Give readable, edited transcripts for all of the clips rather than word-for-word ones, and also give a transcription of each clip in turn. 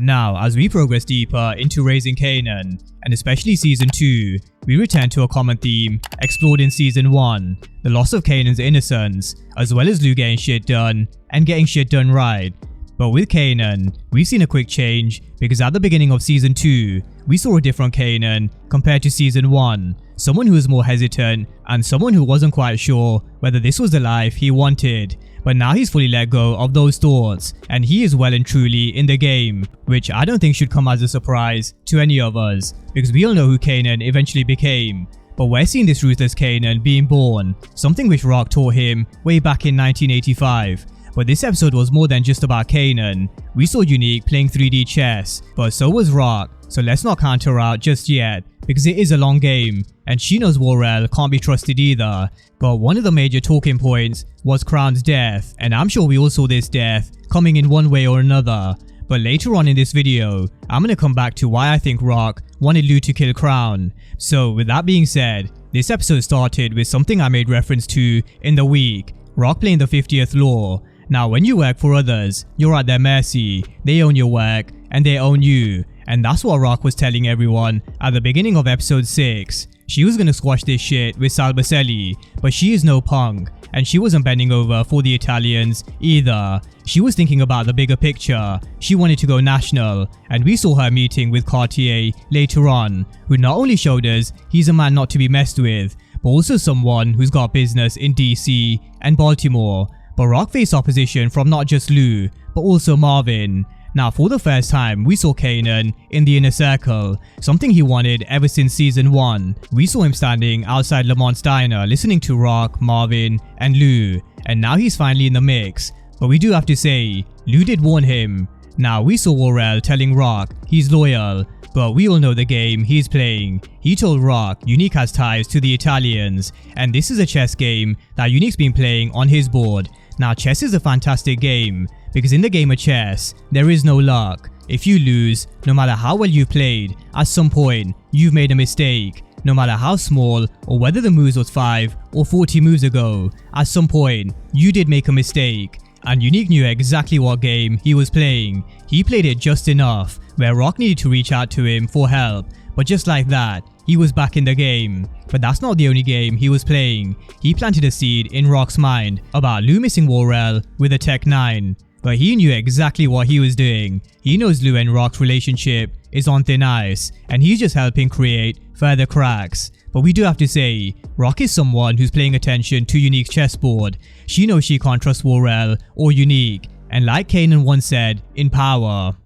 Now, as we progress deeper into raising Kanan, and especially Season 2, we return to a common theme explored in Season 1, the loss of Kanan's innocence, as well as Lou getting shit done, and getting shit done right. But with Kanan, we've seen a quick change because at the beginning of Season 2, we saw a different Kanan compared to Season 1, someone who was more hesitant and someone who wasn't quite sure whether this was the life he wanted. But now he's fully let go of those thoughts and he is well and truly in the game, which I don't think should come as a surprise to any of us because we all know who Kanan eventually became. But we're seeing this ruthless Kanan being born, something which Rock taught him way back in 1985. But this episode was more than just about Kanan. We saw Unique playing 3D chess, but so was Rock, so let's not count her out just yet because it is a long game and she knows Worrell can't be trusted either. But one of the major talking points was Crown's death, and I'm sure we all saw this death coming in one way or another. But later on in this video, I'm gonna come back to why I think Rock wanted Lou to kill Crown. So with that being said, this episode started with something I made reference to in the week, Rock playing the 50th law. Now when you work for others, you're at their mercy, they own your work and they own you. And that's what Rock was telling everyone at the beginning of episode 6. She was gonna squash this shit with Salbacelli, but she is no punk and she wasn't bending over for the Italians either. She was thinking about the bigger picture, she wanted to go national, and we saw her meeting with Cartier later on, who not only showed us he's a man not to be messed with, but also someone who's got business in DC and Baltimore. But Rock faced opposition from not just Lou, but also Marvin. Now for the first time, we saw Kanan in the inner circle, something he wanted ever since Season 1. We saw him standing outside Lamont's diner listening to Rock, Marvin and Lou, and now he's finally in the mix. But we do have to say, Lou did warn him. Now we saw Worrell telling Rock he's loyal, but we all know the game he's playing. He told Rock Unique has ties to the Italians, and this is a chess game that Unique's been playing on his board. Now chess is a fantastic game, because in the game of chess, there is no luck. If you lose, no matter how well you've played, at some point, you've made a mistake. No matter how small, or whether the moves was 5 or 40 moves ago, at some point, you did make a mistake. And Unique knew exactly what game he was playing. He played it just enough, where Rock needed to reach out to him for help, but just like that, he was back in the game. But that's not the only game he was playing. He planted a seed in Rock's mind about Lou missing Worrell with a Tech 9. But he knew exactly what he was doing. He knows Lou and Rock's relationship is on thin ice, and he's just helping create further cracks. But we do have to say, Rock is someone who's paying attention to Unique's chessboard. She knows she can't trust Worrell or Unique, and like Kanan once said, in power.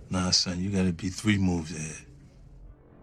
Nah son, you gotta be 3 moves ahead.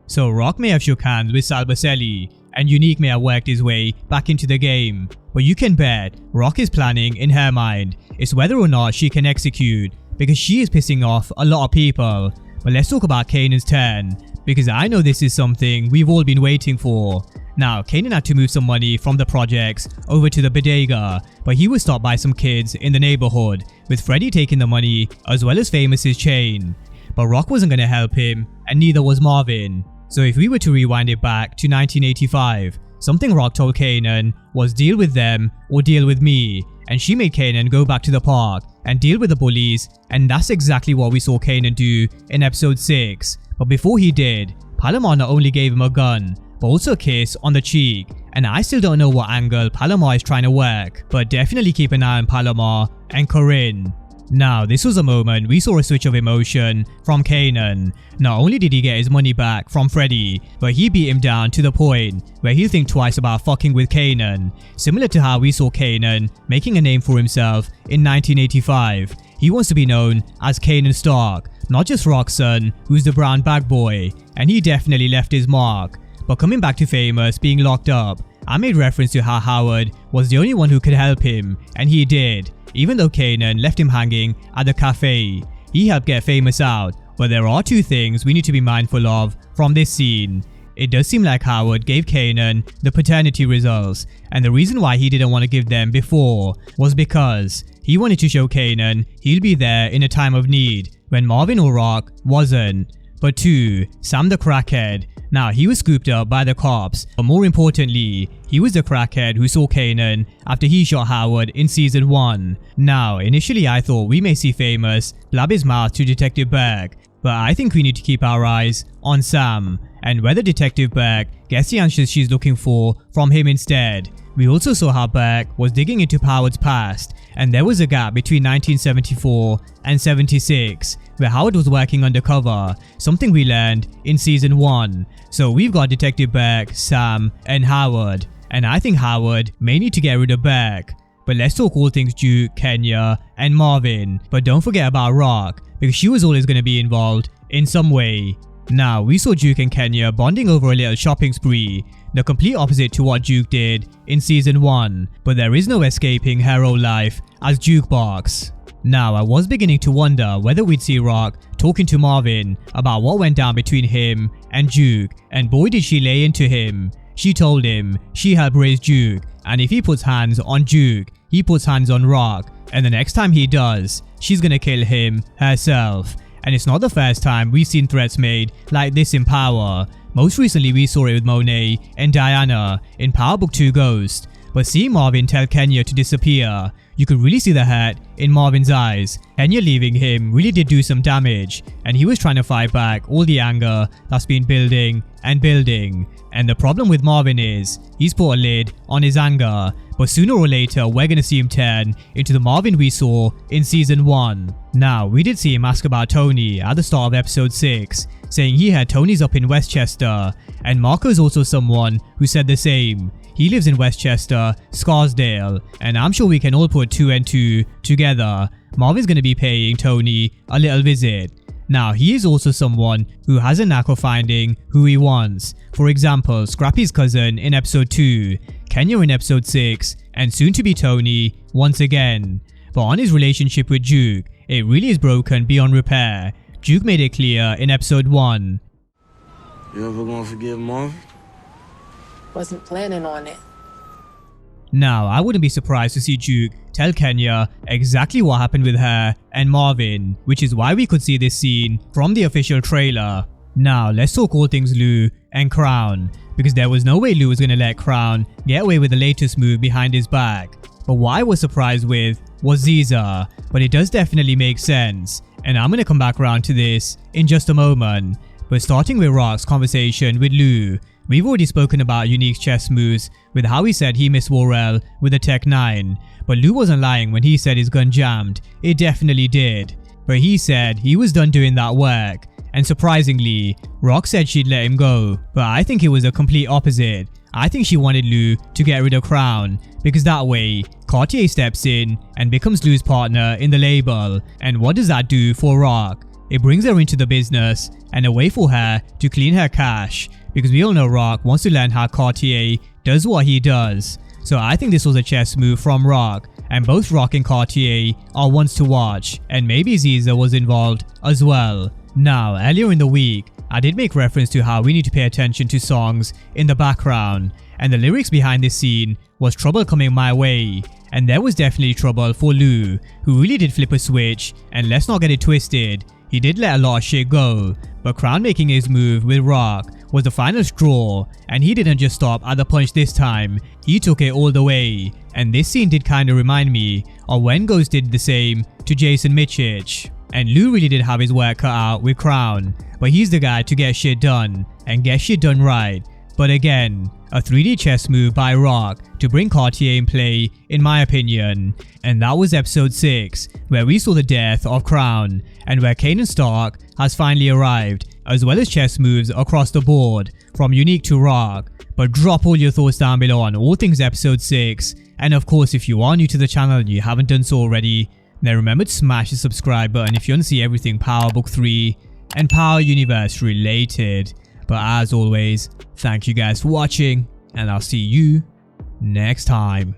So Rock may have shook hands with Salbacelli, and Unique may have worked his way back into the game. But you can bet Rock is planning in her mind. It's whether or not she can execute, because she is pissing off a lot of people. But let's talk about Kanan's turn, because I know this is something we've all been waiting for. Now Kanan had to move some money from the projects over to the bodega, but he was stopped by some kids in the neighborhood, with Freddy taking the money as well as Famous's chain. But Rock wasn't going to help him, and neither was Marvin. So if we were to rewind it back to 1985, something Rock told Kanan was deal with them or deal with me, and she made Kanan go back to the park and deal with the bullies, and that's exactly what we saw Kanan do in episode 6. But before he did, Palomar not only gave him a gun, but also a kiss on the cheek, and I still don't know what angle Palomar is trying to work, but definitely keep an eye on Palomar and Corinne. Now this was a moment we saw a switch of emotion from Kanan. Not only did he get his money back from Freddy, but he beat him down to the point where he'll think twice about fucking with Kanan. Similar to how we saw Kanan making a name for himself in 1985. He wants to be known as Kanan Stark, not just Rock's son, who's the brown bag boy, and he definitely left his mark. But coming back to Famous being locked up, I made reference to how Howard was the only one who could help him, and he did. Even though Kanan left him hanging at the cafe, he helped get Famous out. But there are 2 things we need to be mindful of from this scene. It does seem like Howard gave Kanan the paternity results, and the reason why he didn't want to give them before was because he wanted to show Kanan he'll be there in a time of need when Marvin or Rock wasn't. But 2, Sam the crackhead. Now, he was scooped up by the cops, but more importantly, he was the crackhead who saw Kanan after he shot Howard in season 1. Now, initially I thought we may see Famous blab his mouth to Detective Beck, but I think we need to keep our eyes on Sam, and whether Detective Beck gets the answers she's looking for from him instead. We also saw how Beck was digging into Howard's past, and there was a gap between 1974 and 76 where Howard was working undercover, something we learned in season 1. So we've got Detective Beck, Sam, and Howard, and I think Howard may need to get rid of Beck. But let's talk all things Duke, Kenya, and Marvin, but don't forget about Rock, because she was always going to be involved in some way. Now, we saw Duke and Kenya bonding over a little shopping spree, the complete opposite to what Duke did in season 1, but there is no escaping her old life as Jukebox. Now, I was beginning to wonder whether we'd see Rock talking to Marvin about what went down between him and Duke, and boy did she lay into him. She told him she helped raise Duke, and if he puts hands on Duke, he puts hands on Rock, and the next time he does, she's gonna kill him herself. And it's not the first time we've seen threats made like this in Power. Most recently we saw it with Monet and Diana in Power Book 2 Ghost. But seeing Marvin tell Kenya to disappear, you could really see the hurt in Marvin's eyes. Kenya leaving him really did do some damage, and he was trying to fight back all the anger that's been building and building. And the problem with Marvin is, he's put a lid on his anger, but sooner or later we're gonna see him turn into the Marvin we saw in season 1. Now, we did see him ask about Tony at the start of episode 6, saying he had Tony's up in Westchester, and Marco's also someone who said the same. He lives in Westchester, Scarsdale, and I'm sure we can all put 2 and 2 together. Marvin's gonna be paying Tony a little visit. Now, he is also someone who has a knack of finding who he wants. For example, Scrappy's cousin in episode 2, Kenya in episode 6, and soon to be Tony once again. But on his relationship with Duke, it really is broken beyond repair. Duke made it clear in episode 1. You ever gonna forgive Marvin? Wasn't planning on it. Now, I wouldn't be surprised to see Duke tell Kenya exactly what happened with her and Marvin, which is why we could see this scene from the official trailer. Now, let's talk all things Lou and Crown, because there was no way Lou was going to let Crown get away with the latest move behind his back. But what I was surprised with was Ziza, but it does definitely make sense, and I'm going to come back around to this in just a moment. But starting with Rock's conversation with Lou, we've already spoken about Unique's chess moves with how he said he missed Worrell with a Tech 9, but Lou wasn't lying when he said his gun jammed. It definitely did. But he said he was done doing that work, and surprisingly, Rock said she'd let him go, but I think it was a complete opposite. I think she wanted Lou to get rid of Crown, because that way, Cartier steps in and becomes Lou's partner in the label, and what does that do for Rock? It brings her into the business and a way for her to clean her cash, because we all know Rock wants to learn how Cartier does what he does. So I think this was a chess move from Rock, and both Rock and Cartier are ones to watch, and maybe Ziza was involved as well. Now, earlier in the week, I did make reference to how we need to pay attention to songs in the background, and the lyrics behind this scene was trouble coming my way, and there was definitely trouble for Lou, who really did flip a switch, and let's not get it twisted, he did let a lot of shit go, but Crown making his move with Rock was the final straw, and he didn't just stop at the punch this time, he took it all the way, and this scene did kinda remind me of when Ghost did the same to Jason Michich. And Lou really did have his work cut out with Crown, but he's the guy to get shit done, and get shit done right. But again, a 3D chess move by Rock to bring Cartier in play, in my opinion. And that was episode 6, where we saw the death of Crown, and where Kanan Stark has finally arrived, as well as chess moves across the board, from Unique to Rock. But drop all your thoughts down below on all things episode 6, and of course if you are new to the channel and you haven't done so already, then remember to smash the subscribe button if you want to see everything Power Book 3 and Power Universe related. But as always, thank you guys for watching, and I'll see you next time.